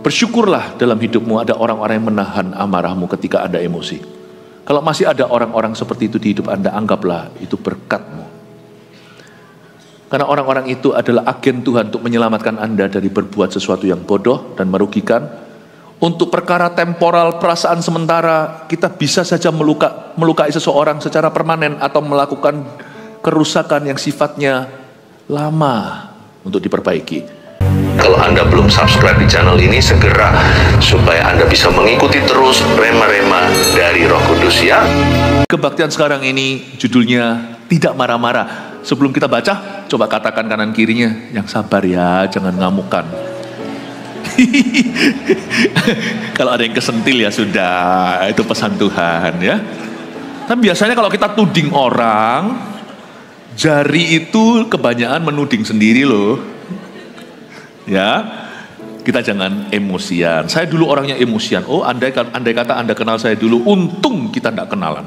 Bersyukurlah dalam hidupmu ada orang-orang yang menahan amarahmu ketika Anda emosi. Kalau masih ada orang-orang seperti itu di hidup Anda, anggaplah itu berkatmu. Karena orang-orang itu adalah agen Tuhan untuk menyelamatkan Anda dari berbuat sesuatu yang bodoh dan merugikan. Untuk perkara temporal, perasaan sementara, kita bisa saja melukai seseorang secara permanen atau melakukan kerusakan yang sifatnya lama untuk diperbaiki. Kalau Anda belum subscribe di channel ini, segera supaya Anda bisa mengikuti terus rema-rema dari Roh Kudus ya. Kebaktian sekarang ini judulnya Tidak Marah-Marah. Sebelum kita baca, coba katakan kanan kirinya, yang sabar ya, jangan ngamukan. Kalau ada yang kesentil ya sudah, itu pesan Tuhan ya. Tapi biasanya kalau kita tuding orang, jari itu kebanyakan menuding sendiri loh. Ya, kita jangan emosian. Saya dulu orangnya emosian. Oh, andai kata Anda kenal saya dulu, untung kita tidak kenalan.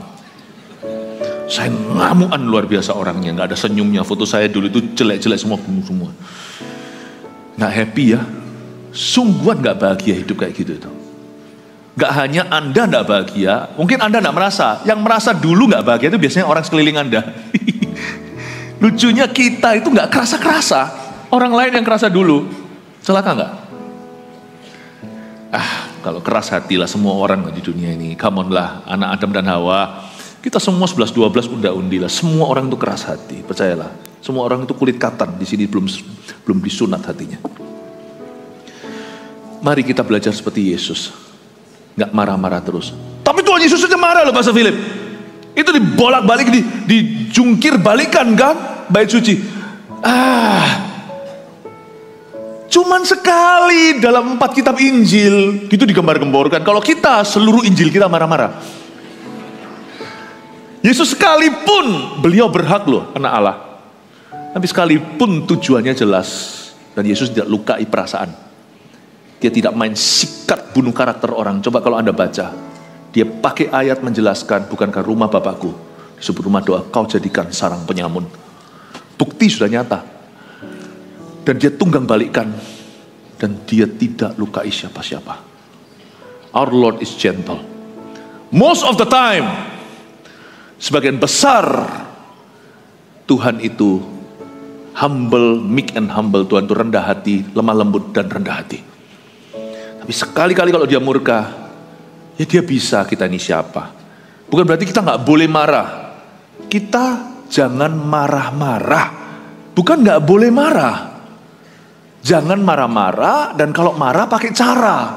Saya ngamuan luar biasa orangnya, nggak ada senyumnya. Foto saya dulu itu jelek-jelek semua. Nggak happy ya. Sungguhan nggak bahagia hidup kayak gitu itu. Nggak hanya Anda nggak bahagia, mungkin Anda nggak merasa. Yang merasa dulu nggak bahagia itu biasanya orang sekeliling Anda. Lucunya kita itu nggak kerasa-kerasa. Orang lain yang kerasa dulu. Celaka nggak? Kalau keras hatilah semua orang di dunia ini. Come on lah, anak Adam dan Hawa. Kita semua 11-12 unda-undi lah. Semua orang itu keras hati, percayalah. Semua orang itu kulit katan. Di sini belum disunat hatinya. Mari kita belajar seperti Yesus. Gak marah-marah terus. Tapi Tuhan Yesus saja marah loh Pastor Philip. Itu dibolak-balik, dijungkir balikan kan bait suci. Cuman sekali dalam 4 kitab Injil gitu digembar-gemborkan. Kalau kita seluruh Injil kita marah-marah. Yesus sekalipun beliau berhak loh, anak Allah. Tapi sekalipun tujuannya jelas. Dan Yesus tidak lukai perasaan. Dia tidak main sikat bunuh karakter orang. Coba kalau Anda baca. Dia pakai ayat menjelaskan, bukankah rumah Bapakku disebut rumah doa, kau jadikan sarang penyamun. Bukti sudah nyata. Dan dia tunggang balikkan. Dan dia tidak lukai siapa-siapa. Our Lord is gentle. Most of the time, sebagian besar Tuhan itu humble, meek and humble. Tuhan itu rendah hati, lemah lembut dan rendah hati. Tapi sekali-kali kalau dia murka, ya dia bisa, kita ini siapa. Bukan berarti kita nggak boleh marah. Kita jangan marah-marah. Bukan nggak boleh marah. Jangan marah-marah, dan kalau marah pakai cara.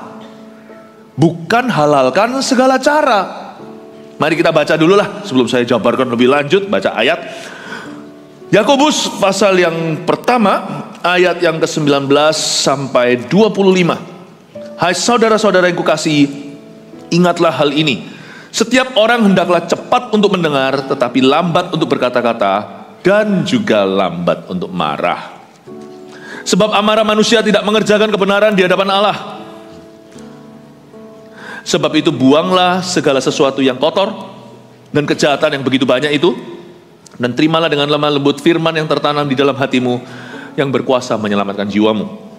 Bukan halalkan segala cara. Mari kita baca dulu lah, sebelum saya jabarkan lebih lanjut, baca ayat. Yakobus pasal yang pertama, ayat yang ke-19 sampai 25. Hai saudara-saudara yang kukasihi, ingatlah hal ini. Setiap orang hendaklah cepat untuk mendengar, tetapi lambat untuk berkata-kata, dan juga lambat untuk marah. Sebab amarah manusia tidak mengerjakan kebenaran di hadapan Allah. Sebab itu buanglah segala sesuatu yang kotor dan kejahatan yang begitu banyak itu, dan terimalah dengan lemah lembut firman yang tertanam di dalam hatimu, yang berkuasa menyelamatkan jiwamu.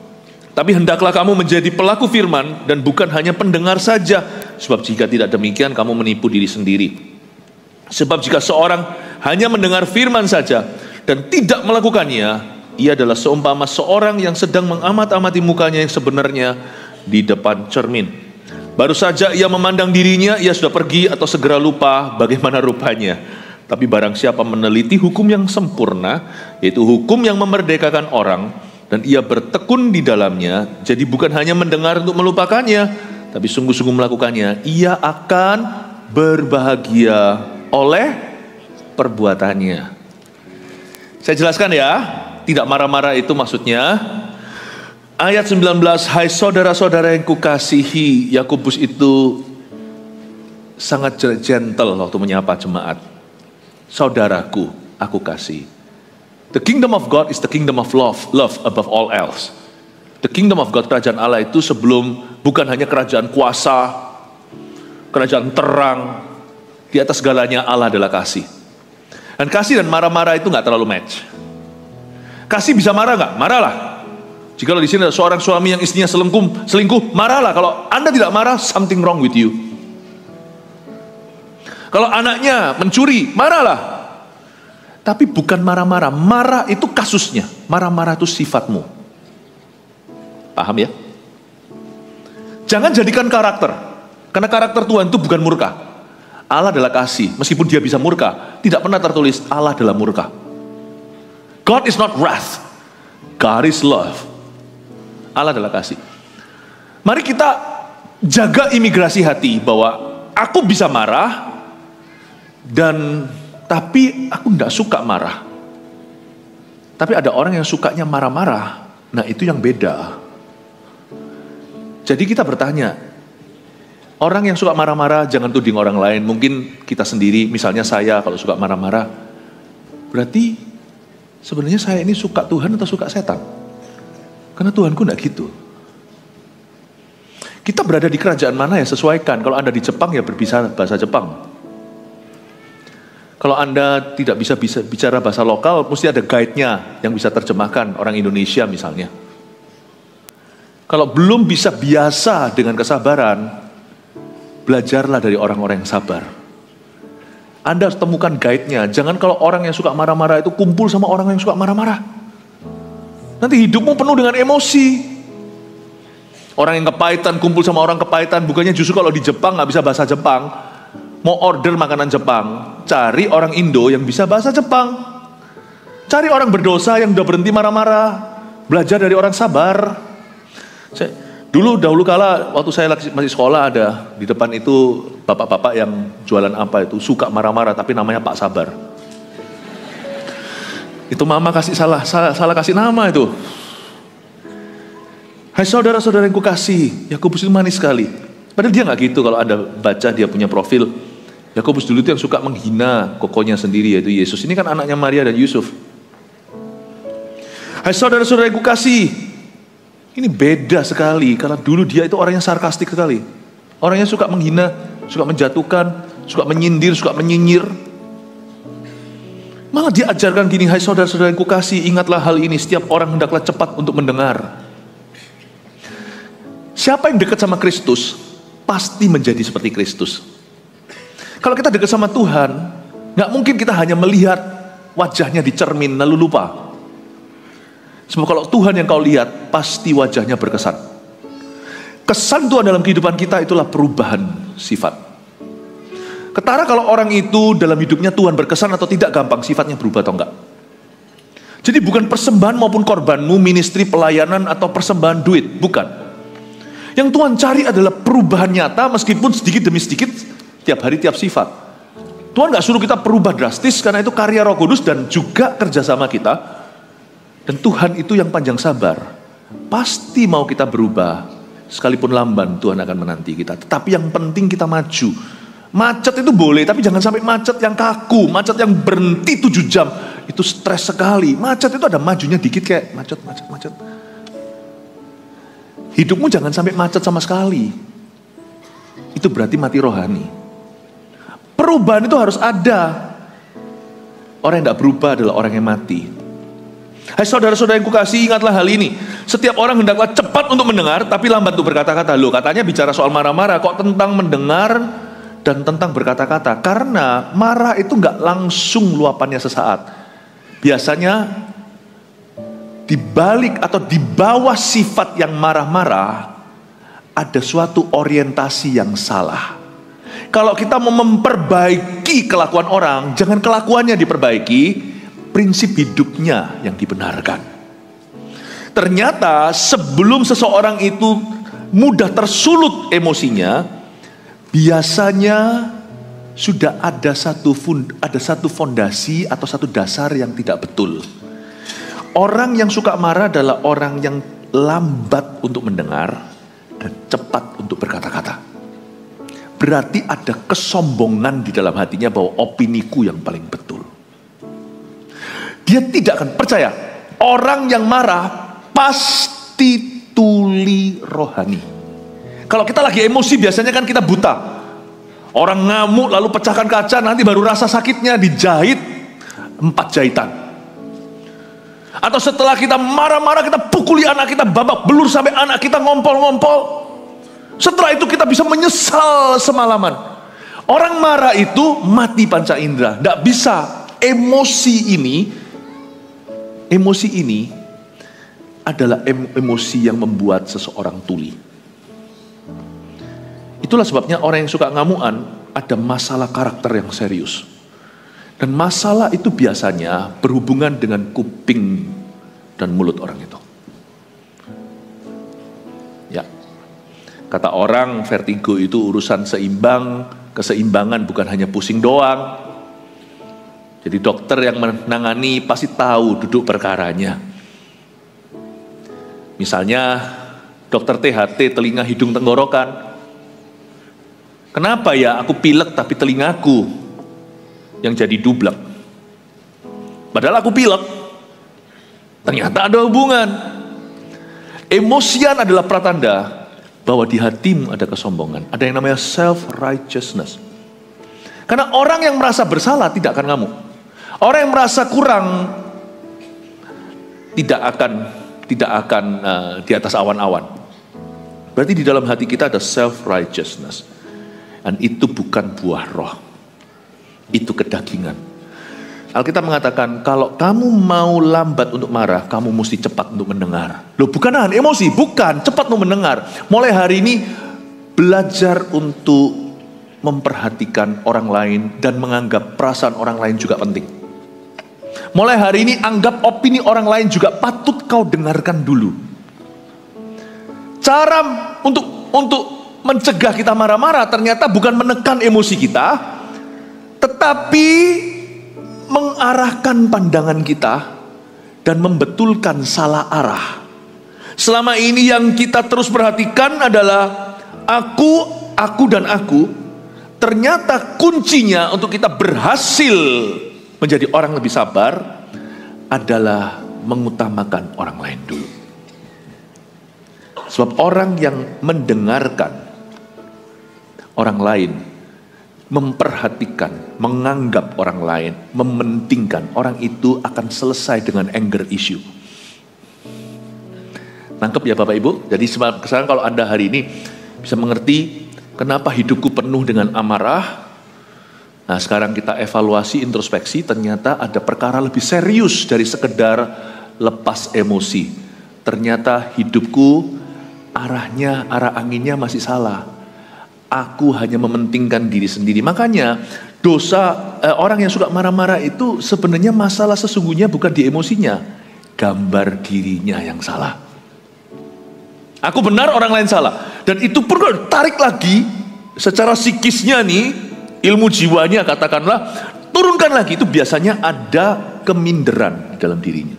Tapi hendaklah kamu menjadi pelaku firman dan bukan hanya pendengar saja. Sebab jika tidak demikian, kamu menipu diri sendiri. Sebab jika seorang hanya mendengar firman saja dan tidak melakukannya, ia adalah seumpama seorang yang sedang mengamat-amati mukanya yang sebenarnya di depan cermin. Baru saja ia memandang dirinya, ia sudah pergi atau segera lupa bagaimana rupanya. Tapi barang siapa meneliti hukum yang sempurna, yaitu hukum yang memerdekakan orang, dan ia bertekun di dalamnya, jadi bukan hanya mendengar untuk melupakannya, tapi sungguh-sungguh melakukannya, ia akan berbahagia oleh perbuatannya. Saya jelaskan ya, tidak marah-marah itu maksudnya. Ayat 19, hai saudara-saudara yang kukasihi, Yakobus itu sangat gentle waktu menyapa jemaat. Saudaraku, aku kasih. The kingdom of God is the kingdom of love above all else. The kingdom of God, kerajaan Allah itu bukan hanya kerajaan kuasa, kerajaan terang. Di atas segalanya Allah adalah kasih. Dan kasih dan marah-marah itu gak terlalu match. Kasih bisa marah gak? Marahlah. Jika di sini ada seorang suami yang istrinya selingkuh, marahlah. Kalau Anda tidak marah, something wrong with you. Kalau anaknya mencuri, marahlah. Tapi bukan marah-marah. Marah itu kasusnya. Marah-marah itu sifatmu. Paham ya? Jangan jadikan karakter. Karena karakter Tuhan itu bukan murka. Allah adalah kasih. Meskipun dia bisa murka, tidak pernah tertulis Allah adalah murka. God is not wrath. God is love. Allah adalah kasih. Mari kita jaga imigrasi hati bahwa aku bisa marah tapi aku tidak suka marah. Tapi ada orang yang sukanya marah-marah. Nah itu yang beda. Jadi kita bertanya, orang yang suka marah-marah jangan tuding orang lain. Mungkin kita sendiri, misalnya saya kalau suka marah-marah, berarti sebenarnya saya ini suka Tuhan atau suka setan? Karena Tuhanku tidak gitu. Kita berada di kerajaan mana ya, sesuaikan. Kalau Anda di Jepang ya berbicara bahasa Jepang. Kalau Anda tidak bisa bicara bahasa lokal, mesti ada guide-nya yang bisa terjemahkan, orang Indonesia misalnya. Kalau belum bisa biasa dengan kesabaran, belajarlah dari orang-orang yang sabar. Anda harus temukan guide-nya. Jangan kalau orang yang suka marah-marah itu kumpul sama orang yang suka marah-marah. Nanti hidupmu penuh dengan emosi. Orang yang kepahitan kumpul sama orang kepahitan, bukannya justru kalau di Jepang nggak bisa bahasa Jepang, mau order makanan Jepang, cari orang Indo yang bisa bahasa Jepang. Cari orang berdosa yang udah berhenti marah-marah. Belajar dari orang sabar. Dahulu kala waktu saya masih sekolah, ada di depan itu bapak-bapak yang jualan apa itu, suka marah-marah tapi namanya Pak Sabar. Itu mama kasih salah kasih nama itu. Hai saudara-saudara yang kukasih, Yakobus itu manis sekali. Padahal dia nggak gitu. Kalau Anda baca dia punya profil, Yakobus dulu itu yang suka menghina kokonya sendiri, yaitu Yesus. Ini kan anaknya Maria dan Yusuf. Hai saudara-saudara yang kukasih, ini beda sekali. Karena dulu dia itu orangnya sarkastik sekali. Orangnya suka menghina, suka menjatuhkan, suka menyindir, suka menyinyir. Malah dia ajarkan gini, hai saudara-saudara yang kukasih, ingatlah hal ini, setiap orang hendaklah cepat untuk mendengar. Siapa yang dekat sama Kristus, pasti menjadi seperti Kristus. Kalau kita dekat sama Tuhan, nggak mungkin kita hanya melihat wajahnya di cermin lalu lupa. Sebab kalau Tuhan yang kau lihat, pasti wajahnya berkesan. Kesan Tuhan dalam kehidupan kita itulah perubahan sifat. Ketara kalau orang itu dalam hidupnya Tuhan berkesan atau tidak, gampang sifatnya berubah atau enggak. Jadi bukan persembahan maupun korbanmu, ministry, pelayanan, atau persembahan duit, bukan. Yang Tuhan cari adalah perubahan nyata, meskipun sedikit demi sedikit, tiap hari tiap sifat. Tuhan gak suruh kita berubah drastis, karena itu karya Roh Kudus dan juga kerjasama kita. Dan Tuhan itu yang panjang sabar. Pasti mau kita berubah, sekalipun lamban Tuhan akan menanti kita. Tetapi yang penting kita maju. Macet itu boleh, tapi jangan sampai macet yang kaku, macet yang berhenti 7 jam. Itu stres sekali. Macet itu ada majunya dikit kayak macet. Hidupmu jangan sampai macet sama sekali. Itu berarti mati rohani. Perubahan itu harus ada. Orang yang tidak berubah adalah orang yang mati. Hai saudara-saudara yang kukasihi, ingatlah hal ini. Setiap orang hendaklah cepat untuk mendengar, tapi lambat untuk berkata-kata. Loh, katanya bicara soal marah-marah, kok tentang mendengar dan tentang berkata-kata? Karena marah itu nggak langsung luapannya sesaat. Biasanya di balik atau di bawah sifat yang marah-marah ada suatu orientasi yang salah. Kalau kita mau memperbaiki kelakuan orang, jangan kelakuannya diperbaiki, prinsip hidupnya yang dibenarkan. Ternyata sebelum seseorang itu mudah tersulut emosinya, biasanya sudah ada satu fondasi atau satu dasar yang tidak betul. Orang yang suka marah adalah orang yang lambat untuk mendengar dan cepat untuk berkata-kata. Berarti ada kesombongan di dalam hatinya bahwa opiniku yang paling betul. Dia tidak akan percaya. Orang yang marah pasti tuli rohani. Kalau kita lagi emosi biasanya kan kita buta. Orang ngamuk lalu pecahkan kaca, nanti baru rasa sakitnya dijahit 4 jahitan. Atau setelah kita marah-marah, kita pukuli anak kita, babak belur sampai anak kita ngompol-ngompol. Setelah itu kita bisa menyesal semalaman. Orang marah itu mati panca indera. Tidak bisa. Emosi ini adalah emosi yang membuat seseorang tuli. Itulah sebabnya orang yang suka ngamuan ada masalah karakter yang serius. Dan masalah itu biasanya berhubungan dengan kuping dan mulut orang itu. Ya, kata orang vertigo itu urusan seimbang, keseimbangan bukan hanya pusing doang. Jadi dokter yang menangani pasti tahu duduk perkaranya. Misalnya dokter THT telinga hidung tenggorokan. Kenapa ya aku pilek tapi telingaku yang jadi dublek? Padahal aku pilek. Ternyata ada hubungan. Emosian adalah pratanda bahwa di hatimu ada kesombongan. Ada yang namanya self-righteousness. Karena orang yang merasa bersalah tidak akan ngamuk. Orang yang merasa kurang tidak akan di atas awan-awan. Berarti di dalam hati kita ada self-righteousness. Dan itu bukan buah roh. Itu kedagingan. Alkitab mengatakan, kalau kamu mau lambat untuk marah, kamu mesti cepat untuk mendengar. Loh, bukan nahan emosi, bukan, cepat untuk mendengar. Mulai hari ini, belajar untuk memperhatikan orang lain dan menganggap perasaan orang lain juga penting. Mulai hari ini, anggap opini orang lain juga patut kau dengarkan dulu. Cara untuk mencegah kita marah-marah ternyata bukan menekan emosi kita, tetapi mengarahkan pandangan kita dan membetulkan salah arah. Selama ini yang kita terus perhatikan adalah aku dan aku. Ternyata kuncinya untuk kita berhasil menjadi orang lebih sabar adalah mengutamakan orang lain dulu. Sebab orang yang mendengarkan orang lain, memperhatikan, menganggap orang lain, mementingkan, orang itu akan selesai dengan anger issue. Nangkep ya Bapak Ibu? Jadi sekarang kalau Anda hari ini bisa mengerti kenapa hidupku penuh dengan amarah. Nah, sekarang kita evaluasi, introspeksi, ternyata ada perkara lebih serius dari sekedar lepas emosi. Ternyata hidupku arah anginnya masih salah. Aku hanya mementingkan diri sendiri. Makanya dosa orang yang suka marah-marah itu sebenarnya masalah sesungguhnya bukan di emosinya, gambar dirinya yang salah. Aku benar, orang lain salah. Dan itu pun kalau tarik lagi secara psikisnya nih, ilmu jiwanya katakanlah, turunkan lagi, itu biasanya ada keminderan di dalam dirinya.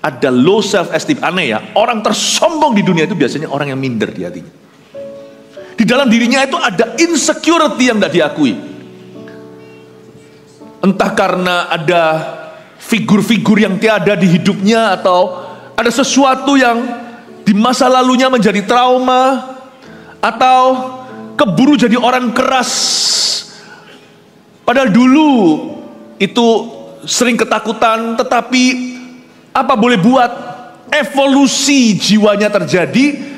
Ada low self-esteem. Aneh ya, orang tersombong di dunia itu biasanya orang yang minder di hatinya. Di dalam dirinya itu ada insecurity yang tidak diakui. Entah karena ada figur-figur yang tiada di hidupnya, atau ada sesuatu yang di masa lalunya menjadi trauma, atau keburu jadi orang keras. Padahal dulu itu sering ketakutan, tetapi apa boleh buat, evolusi jiwanya terjadi.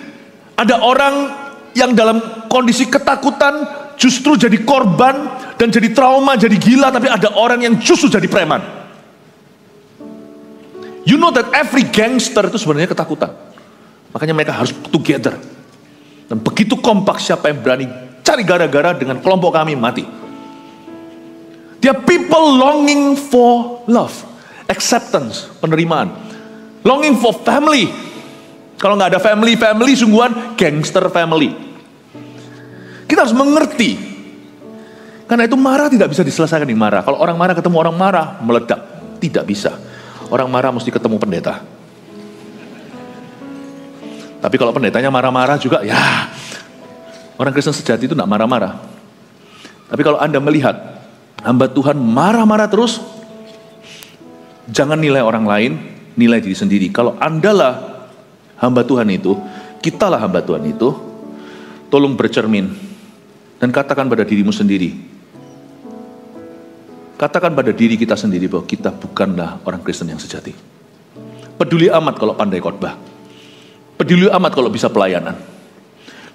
Ada orang yang dalam kondisi ketakutan justru jadi korban dan jadi trauma, jadi gila, tapi ada orang yang justru jadi preman. You know that every gangster itu sebenarnya ketakutan. Makanya mereka harus together. Dan begitu kompak, siapa yang berani cari gara-gara dengan kelompok kami, mati. Dia people longing for love, acceptance, penerimaan, longing for family. Kalau nggak ada family sungguhan gangster family. Kita harus mengerti, karena itu marah tidak bisa diselesaikan dengan marah. Kalau orang marah ketemu orang marah, meledak, tidak bisa. Orang marah mesti ketemu pendeta. Tapi kalau pendetanya marah-marah juga, ya orang Kristen sejati itu tidak marah-marah. Tapi kalau Anda melihat hamba Tuhan marah-marah terus, jangan nilai orang lain, nilai diri sendiri. Kalau Andalah hamba Tuhan itu, kitalah hamba Tuhan itu, tolong bercermin dan katakan pada dirimu sendiri. Katakan pada diri kita sendiri bahwa kita bukanlah orang Kristen yang sejati. Peduli amat kalau pandai khotbah. Peduli amat kalau bisa pelayanan.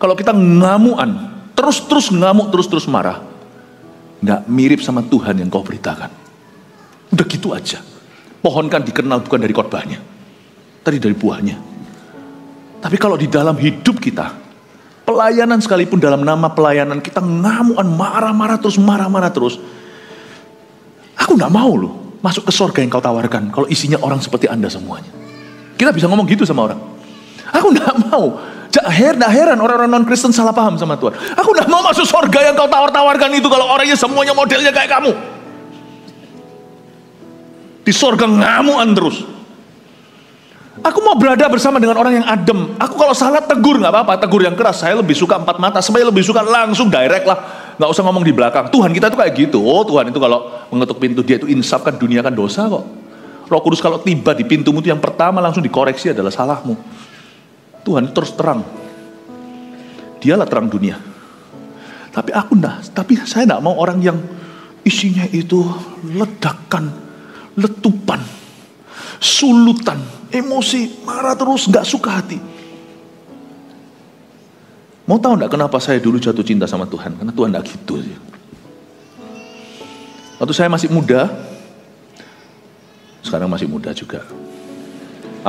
Kalau kita ngamuan, terus ngamuk, terus marah, nggak mirip sama Tuhan yang kau beritakan. Udah gitu aja. Pohon kan dikenal bukan dari khotbahnya, tadi dari buahnya. Tapi kalau di dalam hidup kita, pelayanan sekalipun dalam nama pelayanan kita ngamuan, marah-marah terus, aku nggak mau loh masuk ke surga yang kau tawarkan kalau isinya orang seperti Anda semuanya. Kita bisa ngomong gitu sama orang. Aku nggak mau. Nggak heran orang-orang non-Kristen salah paham sama Tuhan. Aku nggak mau masuk surga yang kau tawar-tawarkan itu kalau orangnya semuanya modelnya kayak kamu. Di surga ngamuan terus. Aku mau berada bersama dengan orang yang adem. Aku kalau salah tegur nggak apa-apa, tegur yang keras. Saya lebih suka empat mata, saya lebih suka langsung direct lah. Nggak usah ngomong di belakang. Tuhan kita tuh kayak gitu. Oh Tuhan itu kalau mengetuk pintu dia itu insaf kan, dunia kan dosa kok. Roh Kudus kalau tiba di pintumu itu yang pertama langsung dikoreksi adalah salahmu. Tuhan terus terang. Dialah terang dunia. Tapi saya enggak mau orang yang isinya itu ledakan, letupan, sulutan, emosi, marah terus, enggak suka hati. Mau tahu enggak kenapa saya dulu jatuh cinta sama Tuhan? Karena Tuhan enggak gitu sih. Waktu saya masih muda, sekarang masih muda juga.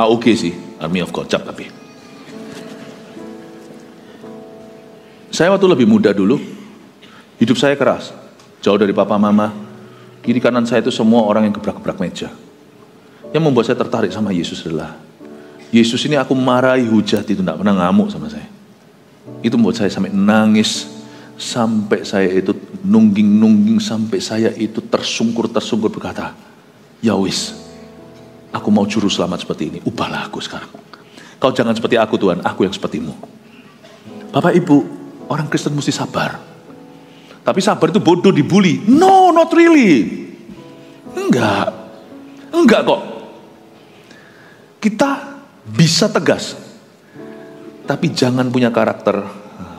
Oke sih, Army of God, tapi saya waktu lebih muda dulu, hidup saya keras, jauh dari papa mama. Kiri kanan saya itu semua orang yang gebrak-gebrak meja. Yang membuat saya tertarik sama Yesus adalah, Yesus ini aku marahi, hujat itu tidak pernah ngamuk sama saya. Itu membuat saya sampai nangis, sampai saya itu nungging, sampai saya itu tersungkur berkata, ya wis, aku mau juru selamat seperti ini, ubahlah aku sekarang. Kau jangan seperti aku Tuhan, aku yang sepertimu. Bapak Ibu, orang Kristen mesti sabar. Tapi sabar itu bodoh dibully. No, not really. Enggak kok. Kita bisa tegas, tapi jangan punya karakter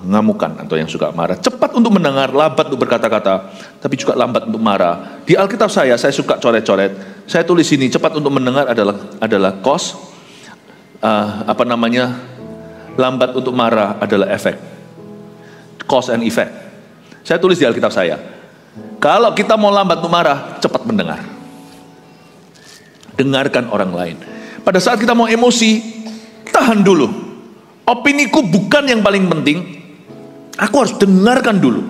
ngamukan atau yang suka marah. Cepat untuk mendengar, lambat untuk berkata-kata, tapi juga lambat untuk marah. Di Alkitab saya suka coret-coret. Saya tulis ini, cepat untuk mendengar adalah cause, lambat untuk marah adalah efek. Cause and effect. Saya tulis di Alkitab saya. Kalau kita mau lambat untuk marah, cepat mendengar. Dengarkan orang lain. Pada saat kita mau emosi, tahan dulu. Opiniku bukan yang paling penting. Aku harus dengarkan dulu.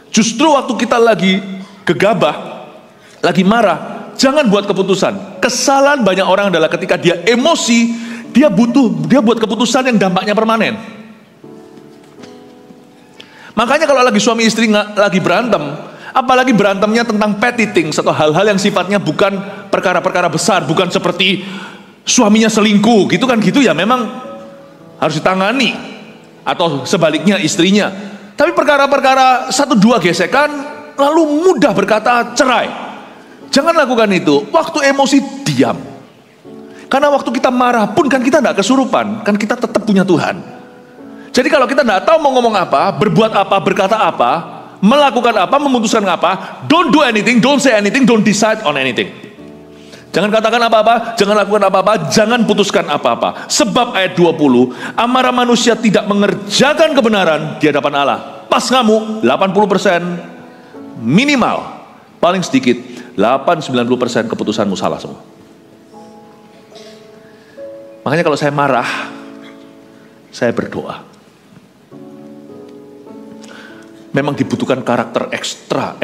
Justru waktu kita lagi gegabah, lagi marah, jangan buat keputusan. Kesalahan banyak orang adalah ketika dia emosi, dia buat keputusan yang dampaknya permanen. Makanya kalau lagi suami istri lagi berantem, apalagi berantemnya tentang petty things atau hal-hal yang sifatnya bukan perkara-perkara besar, bukan seperti suaminya selingkuh, gitu kan, gitu ya memang harus ditangani, atau sebaliknya istrinya. Tapi perkara-perkara 1-2 gesekan lalu mudah berkata cerai. Jangan lakukan itu. Waktu emosi diam. Karena waktu kita marah pun kan kita tidak kesurupan, kan kita tetap punya Tuhan. Jadi kalau kita tidak tahu mau ngomong apa, berbuat apa, berkata apa, melakukan apa, memutuskan apa, don't do anything, don't say anything, don't decide on anything. Jangan katakan apa-apa, jangan lakukan apa-apa, jangan putuskan apa-apa. Sebab ayat 20, amarah manusia tidak mengerjakan kebenaran di hadapan Allah. Pas kamu 80% minimal, paling sedikit 80-90% keputusanmu salah semua. Makanya kalau saya marah, saya berdoa. Memang dibutuhkan karakter ekstra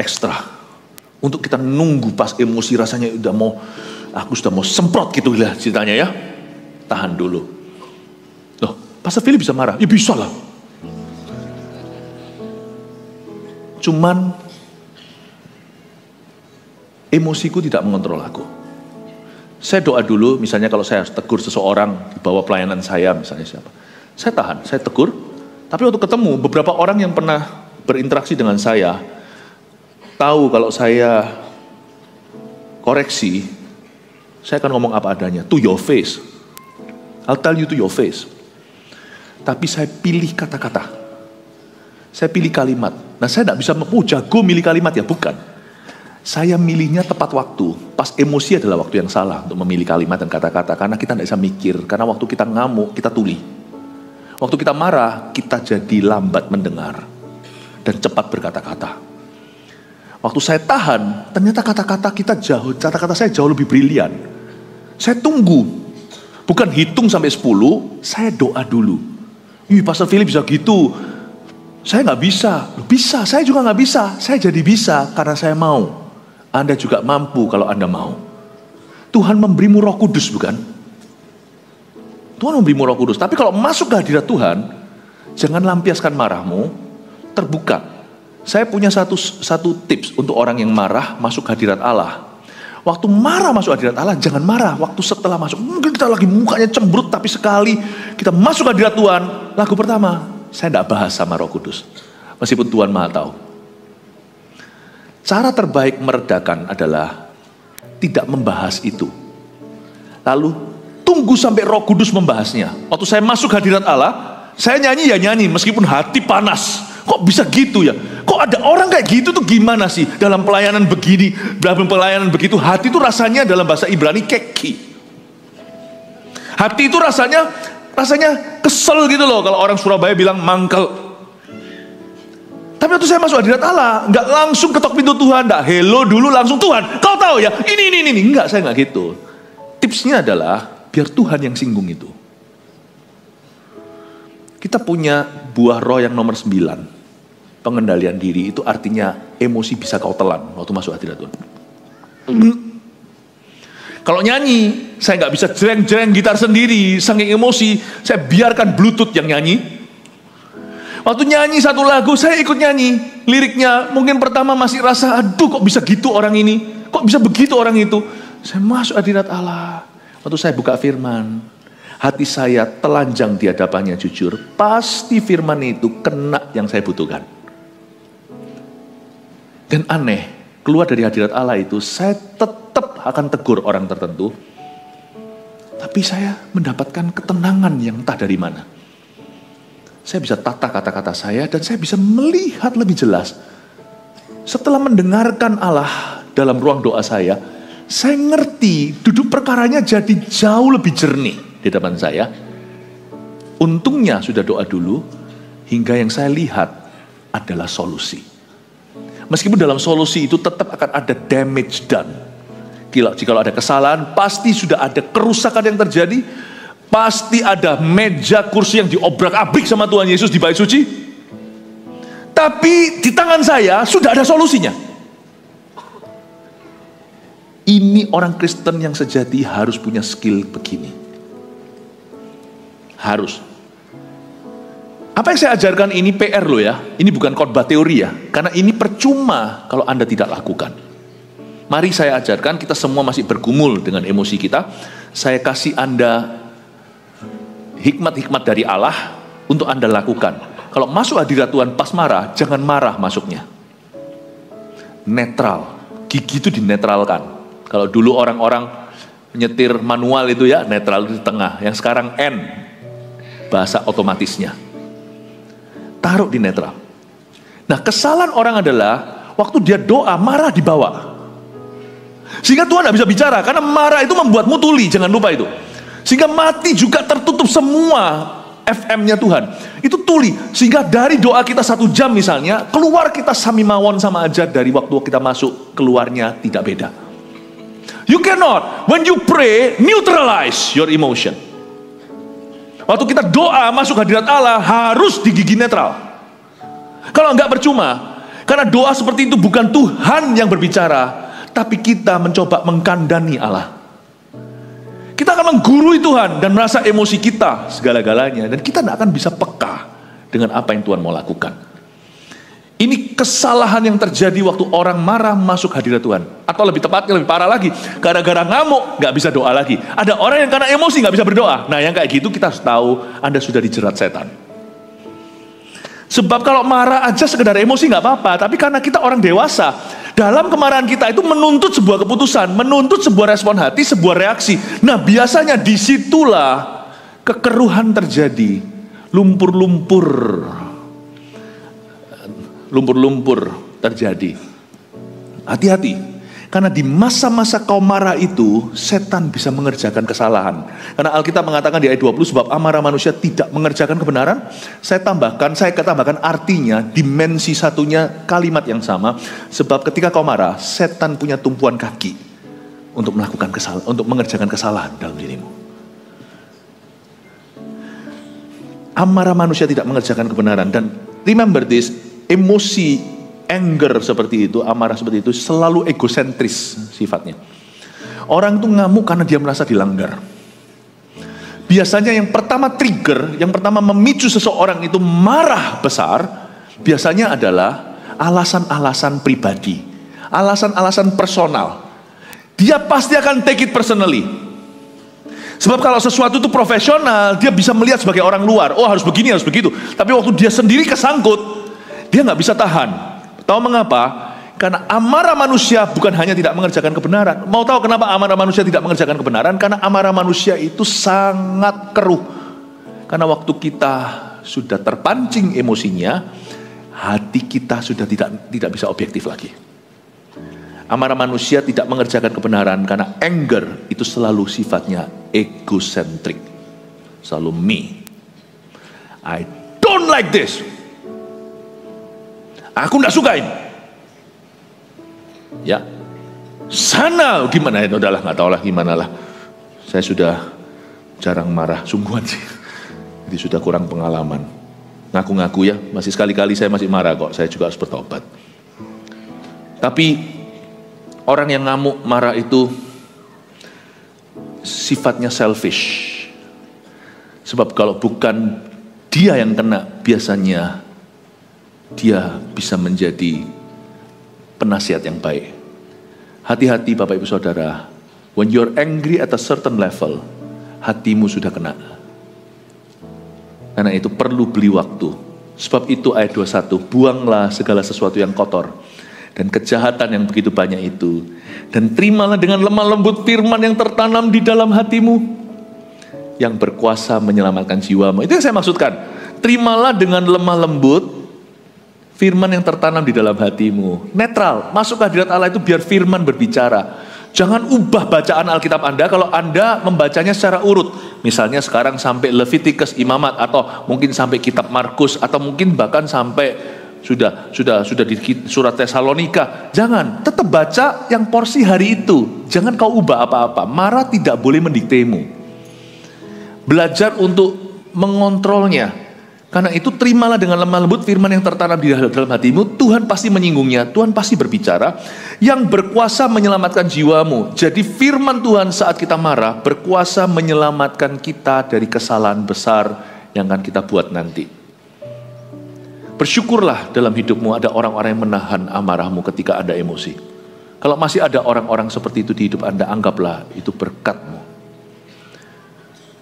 untuk kita nunggu pas emosi rasanya aku sudah mau semprot gitu lah ceritanya ya. Tahan dulu. Loh, Pastor Philip bisa marah? Ya bisa lah. Cuman emosiku tidak mengontrol aku. Saya doa dulu, misalnya kalau saya harus tegur seseorang di bawah pelayanan saya, misalnya siapa. Saya tahan, saya tegur. Tapi waktu ketemu, beberapa orang yang pernah berinteraksi dengan saya, tahu kalau saya koreksi, saya akan ngomong apa adanya, to your face. I'll tell you to your face. Tapi saya pilih kata-kata. Saya pilih kalimat. Nah saya tidak bisa jago milih kalimat ya, bukan. Saya milihnya tepat waktu. Pas emosi adalah waktu yang salah untuk memilih kalimat dan kata-kata. Karena kita tidak bisa mikir. Karena waktu kita ngamuk, kita tuli. Waktu kita marah, kita jadi lambat mendengar. Dan cepat berkata-kata. Waktu saya tahan, ternyata kata-kata saya jauh lebih brilian. Saya tunggu. Bukan hitung sampai 10, saya doa dulu. Pastor Philip bisa gitu. Saya nggak bisa. Bisa, saya juga nggak bisa. Saya jadi bisa karena saya mau. Anda juga mampu kalau Anda mau. Tuhan memberimu Roh Kudus, bukan? Tuhan memberimu Roh Kudus. Tapi kalau masuk ke hadirat Tuhan, jangan lampiaskan marahmu, terbuka. Saya punya satu tips untuk orang yang marah masuk ke hadirat Allah. Waktu marah masuk hadirat Allah, jangan marah. Waktu setelah masuk, mungkin kita lagi mukanya cemberut, tapi sekali kita masuk ke hadirat Tuhan, lagu pertama, saya tidak bahas sama Roh Kudus. Meskipun Tuhan Maha tahu. Cara terbaik meredakan adalah tidak membahas itu. Lalu tunggu sampai Roh Kudus membahasnya. Waktu saya masuk hadirat Allah, saya nyanyi ya nyanyi meskipun hati panas. Kok bisa gitu ya? Kok ada orang kayak gitu tuh gimana sih? Dalam pelayanan begini, dalam pelayanan begitu, hati itu rasanya dalam bahasa Ibrani keki. Hati itu rasanya kesel gitu loh. Kalau orang Surabaya bilang mangkel. Tapi waktu saya masuk hadirat Allah, nggak langsung ketok pintu Tuhan, nggak hello dulu langsung Tuhan. Kau tahu ya, ini. Enggak, saya nggak gitu. Tipsnya adalah biar Tuhan yang singgung itu. Kita punya buah roh yang nomor 9. Pengendalian diri itu artinya emosi bisa kau telan waktu masuk hadirat Tuhan. Kalau nyanyi, saya nggak bisa jreng-jreng gitar sendiri, saking emosi, saya biarkan Bluetooth yang nyanyi. Waktu nyanyi satu lagu, saya ikut nyanyi. Liriknya mungkin pertama masih rasa, aduh kok bisa gitu orang ini, kok bisa begitu orang itu. Saya masuk hadirat Allah. Waktu saya buka firman, hati saya telanjang di hadapannya jujur. Pasti firman itu kena yang saya butuhkan. Dan aneh, keluar dari hadirat Allah itu, saya tetap akan tegur orang tertentu. Tapi saya mendapatkan ketenangan yang entah dari mana. Saya bisa tata kata-kata saya dan saya bisa melihat lebih jelas. Setelah mendengarkan Allah dalam ruang doa saya ngerti duduk perkaranya jadi jauh lebih jernih di depan saya. Untungnya sudah doa dulu, hingga yang saya lihat adalah solusi. Meskipun dalam solusi itu tetap akan ada damage done. Jika ada kesalahan, pasti sudah ada kerusakan yang terjadi. Pasti ada meja kursi yang diobrak-abrik sama Tuhan Yesus di bait suci. Tapi di tangan saya sudah ada solusinya. Ini orang Kristen yang sejati harus punya skill begini. Harus. Apa yang saya ajarkan ini PR loh ya. Ini bukan khotbah teori ya. Karena ini percuma kalau Anda tidak lakukan. Mari saya ajarkan, kita semua masih bergumul dengan emosi kita. Saya kasih Anda hikmat-hikmat dari Allah untuk Anda lakukan. Kalau masuk hadirat Tuhan pas marah, jangan marah masuknya. Netral. Gigi itu dinetralkan. Kalau dulu orang-orang nyetir manual itu ya, netral di tengah. Yang sekarang N, bahasa otomatisnya. Taruh di netral. Nah, kesalahan orang adalah waktu dia doa, marah dibawa. Sehingga Tuhan tidak bisa bicara, karena marah itu membuatmu tuli, jangan lupa itu. Sehingga mati juga tertutup semua FM-nya Tuhan. Itu tuli. Sehingga dari doa kita 1 jam misalnya, keluar kita sami mawon sama aja dari waktu kita masuk, keluarnya tidak beda. You cannot, when you pray, neutralize your emotion. Waktu kita doa masuk hadirat Allah, harus di gigi netral. Kalau enggak percuma. Karena doa seperti itu bukan Tuhan yang berbicara, tapi kita mencoba mengkandani Allah. Kita akan menggurui Tuhan dan merasa emosi kita segala-galanya. Dan kita tidak akan bisa peka dengan apa yang Tuhan mau lakukan. Ini kesalahan yang terjadi waktu orang marah masuk hadirat Tuhan. Atau lebih tepatnya, lebih parah lagi. Gara-gara ngamuk, gak bisa doa lagi. Ada orang yang karena emosi gak bisa berdoa. Nah yang kayak gitu kita harus tahu Anda sudah dijerat setan. Sebab kalau marah aja sekedar emosi gak apa-apa. Tapi karena kita orang dewasa, dalam kemarahan kita itu menuntut sebuah keputusan, menuntut sebuah respon hati, sebuah reaksi. Nah biasanya disitulah kekeruhan terjadi, lumpur-lumpur terjadi. Hati-hati, Karena di masa-masa kau marah itu, setan bisa mengerjakan kesalahan. Karena Alkitab mengatakan di ayat 20, sebab amarah manusia tidak mengerjakan kebenaran. Saya katakan artinya, dimensi satunya kalimat yang sama. Sebab ketika kau marah, setan punya tumpuan kaki untuk melakukan kesalahan, untuk mengerjakan kesalahan dalam dirimu. Amarah manusia tidak mengerjakan kebenaran. Dan remember this, emosi anger seperti itu, amarah seperti itu selalu egosentris sifatnya. Orang itu ngamuk karena dia merasa dilanggar. Biasanya yang pertama trigger, yang pertama memicu seseorang itu marah besar, biasanya adalah alasan-alasan pribadi, alasan-alasan personal. Dia pasti akan take it personally. Sebab kalau sesuatu itu profesional, dia bisa melihat sebagai orang luar, oh harus begini, harus begitu. Tapi waktu dia sendiri kesangkut, dia nggak bisa tahan. Tahu mengapa? Karena amarah manusia bukan hanya tidak mengerjakan kebenaran. Mau tahu kenapa amarah manusia tidak mengerjakan kebenaran? Karena amarah manusia itu sangat keruh. Karena waktu kita sudah terpancing emosinya, hati kita sudah tidak bisa objektif lagi. Amarah manusia tidak mengerjakan kebenaran karena anger itu selalu sifatnya egosentrik. Selalu me. I don't like this. Aku tidak suka ini. Ya, sana gimana ya? Udahlah, nggak tahu lah gimana lah. Saya sudah jarang marah, sungguhan sih. Jadi sudah kurang pengalaman. Ngaku-ngaku ya, masih sekali-kali saya masih marah kok. Saya juga harus bertobat. Tapi orang yang ngamuk marah itu sifatnya selfish. Sebab kalau bukan dia yang kena, biasanya dia bisa menjadi penasihat yang baik. Hati-hati Bapak Ibu Saudara, when you're angry at a certain level, hatimu sudah kena. Karena itu perlu beli waktu. Sebab itu ayat 21, buanglah segala sesuatu yang kotor dan kejahatan yang begitu banyak itu, dan terimalah dengan lemah lembut firman yang tertanam di dalam hatimu, yang berkuasa menyelamatkan jiwamu. Itu yang saya maksudkan. Terimalah dengan lemah lembut firman yang tertanam di dalam hatimu. Netral, masuk ke hadirat Allah itu biar firman berbicara. Jangan ubah bacaan Alkitab Anda kalau Anda membacanya secara urut. Misalnya sekarang sampai Leviticus, Imamat, atau mungkin sampai kitab Markus, atau mungkin bahkan sampai sudah di surat Tesalonika. Jangan, tetap baca yang porsi hari itu. Jangan kau ubah apa-apa. Marah tidak boleh mendiktemu. Belajar untuk mengontrolnya. Karena itu terimalah dengan lemah lembut firman yang tertanam di dalam hatimu. Tuhan pasti menyinggungnya, Tuhan pasti berbicara. Yang berkuasa menyelamatkan jiwamu. Jadi firman Tuhan saat kita marah berkuasa menyelamatkan kita dari kesalahan besar yang akan kita buat nanti. Bersyukurlah dalam hidupmu ada orang-orang yang menahan amarahmu ketika Anda emosi. Kalau masih ada orang-orang seperti itu di hidup Anda, anggaplah itu berkatmu.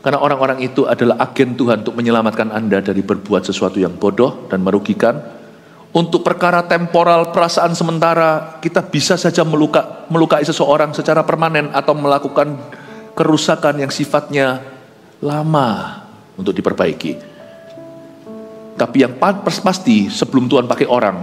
Karena orang-orang itu adalah agen Tuhan untuk menyelamatkan Anda dari berbuat sesuatu yang bodoh dan merugikan. Untuk perkara temporal, perasaan sementara, kita bisa saja melukai seseorang secara permanen atau melakukan kerusakan yang sifatnya lama untuk diperbaiki. Tapi yang pasti sebelum Tuhan pakai orang,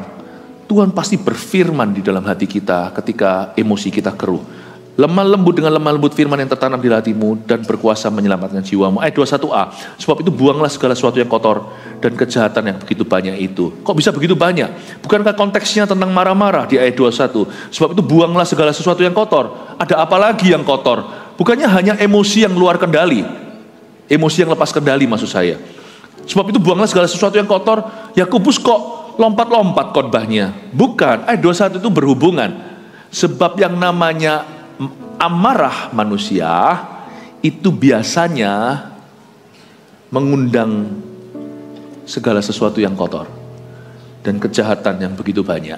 Tuhan pasti berfirman di dalam hati kita ketika emosi kita keruh. Lemah lembut dengan lemah lembut firman yang tertanam di hatimu dan berkuasa menyelamatkan jiwamu. Ayat 21a, sebab itu buanglah segala sesuatu yang kotor dan kejahatan yang begitu banyak itu. Kok bisa begitu banyak? Bukankah konteksnya tentang marah-marah di ayat 21? Sebab itu buanglah segala sesuatu yang kotor. Ada apa lagi yang kotor? Bukannya hanya emosi yang luar kendali. Emosi yang lepas kendali maksud saya. Sebab itu buanglah segala sesuatu yang kotor. Yakobus kok lompat-lompat khotbahnya? Bukan, ayat 21 itu berhubungan. Sebab yang namanya amarah manusia itu biasanya mengundang segala sesuatu yang kotor dan kejahatan yang begitu banyak.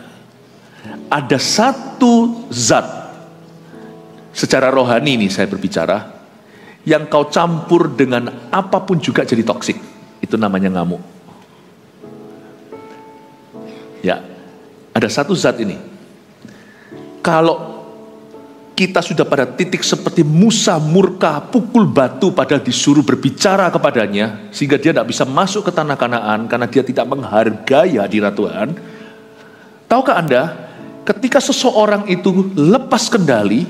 Ada satu zat secara rohani ini saya berbicara, yang kau campur dengan apapun juga jadi toksik. Itu namanya ngamuk. Ya, ada satu zat ini. Kalau kita sudah pada titik seperti Musa murka, pukul batu padahal disuruh berbicara kepadanya, sehingga dia tidak bisa masuk ke tanah Kanaan karena dia tidak menghargai hadirat Tuhan. Tahukah Anda, ketika seseorang itu lepas kendali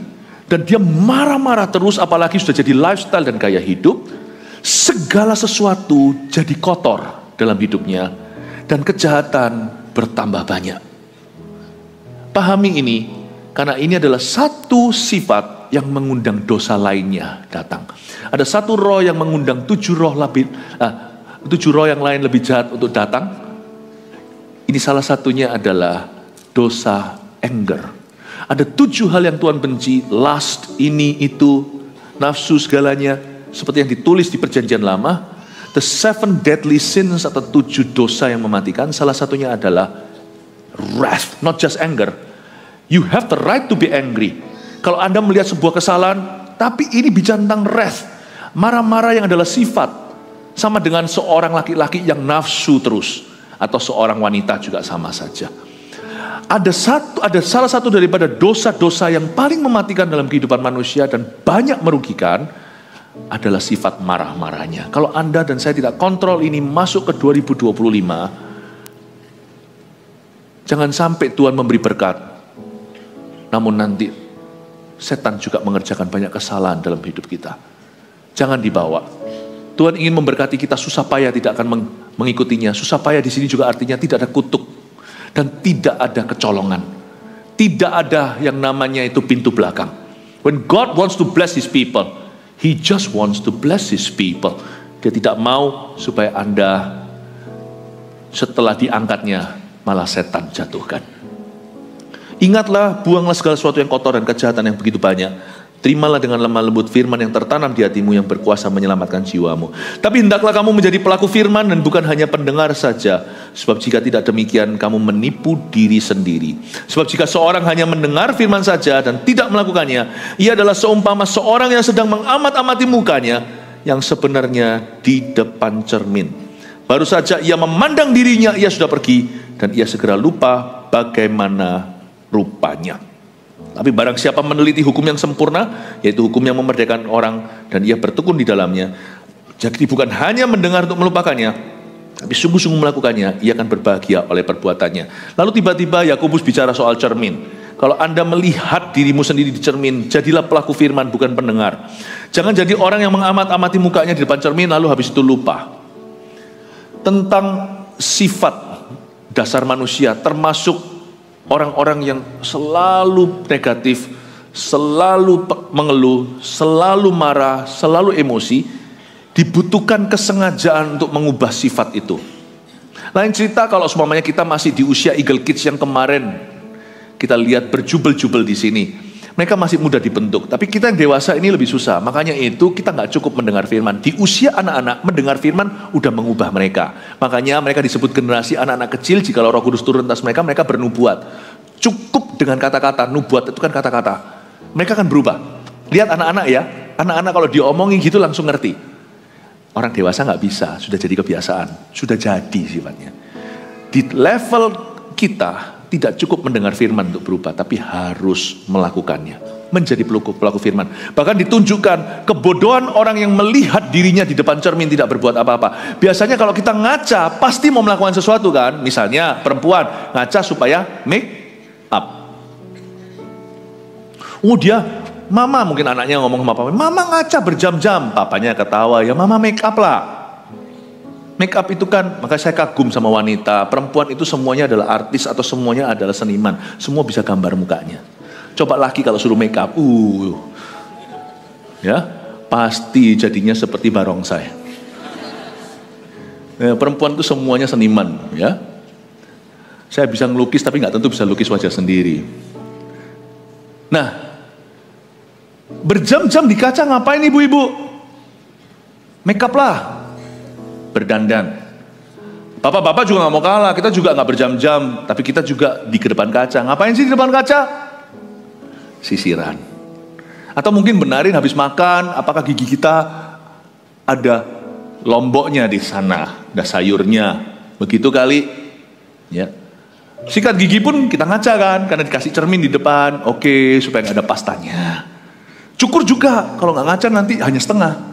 dan dia marah-marah terus, apalagi sudah jadi lifestyle dan gaya hidup, segala sesuatu jadi kotor dalam hidupnya dan kejahatan bertambah banyak. Pahami ini, karena ini adalah satu sifat yang mengundang dosa lainnya datang. Ada satu roh yang mengundang tujuh roh yang lain lebih jahat untuk datang. Ini salah satunya adalah dosa anger. Ada 7 hal yang Tuhan benci, lust, ini, itu, nafsu segalanya, seperti yang ditulis di Perjanjian Lama. The 7 deadly sins atau 7 dosa yang mematikan, salah satunya adalah wrath, not just anger. You have the right to be angry. Kalau Anda melihat sebuah kesalahan, tapi ini bicara tentang wrath, marah-marah yang adalah sifat, sama dengan seorang laki-laki yang nafsu terus, atau seorang wanita juga sama saja. Ada salah satu daripada dosa-dosa yang paling mematikan dalam kehidupan manusia dan banyak merugikan adalah sifat marah-marahnya. Kalau Anda dan saya tidak kontrol ini masuk ke 2025, jangan sampai Tuhan memberi berkat, namun nanti setan juga mengerjakan banyak kesalahan dalam hidup kita. Jangan dibawa. Tuhan ingin memberkati kita, susah payah tidak akan mengikutinya. Susah payah di sini juga artinya tidak ada kutuk dan tidak ada kecolongan. Tidak ada yang namanya itu pintu belakang. When God wants to bless His people, He just wants to bless His people. Dia tidak mau supaya Anda setelah diangkatnya malah setan jatuhkan. Ingatlah, buanglah segala sesuatu yang kotor dan kejahatan yang begitu banyak. Terimalah dengan lemah lembut firman yang tertanam di hatimu yang berkuasa menyelamatkan jiwamu. Tapi hendaklah kamu menjadi pelaku firman dan bukan hanya pendengar saja. Sebab jika tidak demikian, kamu menipu diri sendiri. Sebab jika seorang hanya mendengar firman saja dan tidak melakukannya, ia adalah seumpama seorang yang sedang mengamat-amati mukanya yang sebenarnya di depan cermin. Baru saja ia memandang dirinya, ia sudah pergi dan ia segera lupa bagaimana rupanya. Tapi barang siapa meneliti hukum yang sempurna, yaitu hukum yang memerdekakan orang, dan ia bertekun di dalamnya, jadi bukan hanya mendengar untuk melupakannya, tapi sungguh-sungguh melakukannya, ia akan berbahagia oleh perbuatannya. Lalu tiba-tiba Yakobus bicara soal cermin. Kalau Anda melihat dirimu sendiri di cermin, jadilah pelaku firman, bukan pendengar. Jangan jadi orang yang mengamat-amati mukanya di depan cermin, lalu habis itu lupa tentang sifat dasar manusia, termasuk orang-orang yang selalu negatif, selalu mengeluh, selalu marah, selalu emosi. Dibutuhkan kesengajaan untuk mengubah sifat itu. Lain cerita kalau semuanya kita masih di usia Eagle Kids yang kemarin kita lihat berjubel-jubel di sini. Mereka masih mudah dibentuk, tapi kita yang dewasa ini lebih susah. Makanya itu kita nggak cukup mendengar firman. Di usia anak-anak mendengar firman udah mengubah mereka. Makanya mereka disebut generasi anak-anak kecil. Jika Roh Kudus turun atas mereka, mereka bernubuat. Cukup dengan kata-kata, nubuat itu kan kata-kata. Mereka akan berubah. Lihat anak-anak ya, anak-anak kalau diomongin gitu langsung ngerti. Orang dewasa nggak bisa, sudah jadi kebiasaan, sudah jadi sifatnya. Di level kita tidak cukup mendengar firman untuk berubah, tapi harus melakukannya. Menjadi pelaku firman. Bahkan ditunjukkan kebodohan orang yang melihat dirinya di depan cermin tidak berbuat apa-apa. Biasanya kalau kita ngaca, pasti mau melakukan sesuatu kan. Misalnya perempuan ngaca supaya make up. Mama mungkin anaknya ngomong sama papa, mama ngaca berjam-jam. Papanya ketawa, ya mama make up lah. Make up itu kan, maka saya kagum sama wanita. Perempuan itu semuanya adalah artis atau semuanya adalah seniman. Semua bisa gambar mukanya. Coba laki kalau suruh make up, ya pasti jadinya seperti barongsai. Perempuan itu semuanya seniman, ya. Saya bisa ngelukis tapi nggak tentu bisa lukis wajah sendiri. Nah, berjam-jam di kaca ngapain ibu-ibu? Make up lah. Berdandan. Bapak-bapak juga nggak mau kalah, kita juga nggak berjam-jam, tapi kita juga di depan kaca. Ngapain sih di depan kaca? Sisiran. Atau mungkin benarin habis makan, apakah gigi kita ada lomboknya di sana, ada sayurnya, begitu kali. Ya. Sikat gigi pun kita ngaca kan, karena dikasih cermin di depan, oke, supaya nggak ada pastanya. Cukur juga, kalau nggak ngaca nanti hanya setengah.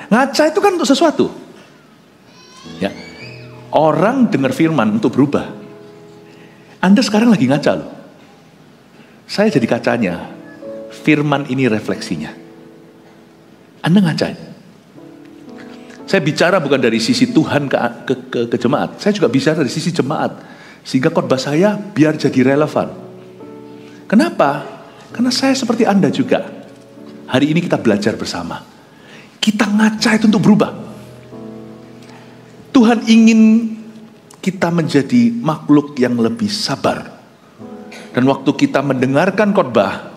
Ngaca itu kan untuk sesuatu. Ya. Orang dengar firman untuk berubah. Anda sekarang lagi ngaca loh. Saya jadi kacanya. Firman ini refleksinya. Anda ngaca. Saya bicara bukan dari sisi Tuhan ke jemaat. Saya juga bicara dari sisi jemaat. Sehingga khotbah saya biar jadi relevan. Kenapa? Karena saya seperti Anda juga. Hari ini kita belajar bersama. Kita ngaca itu untuk berubah. Tuhan ingin kita menjadi makhluk yang lebih sabar. Dan waktu kita mendengarkan khotbah,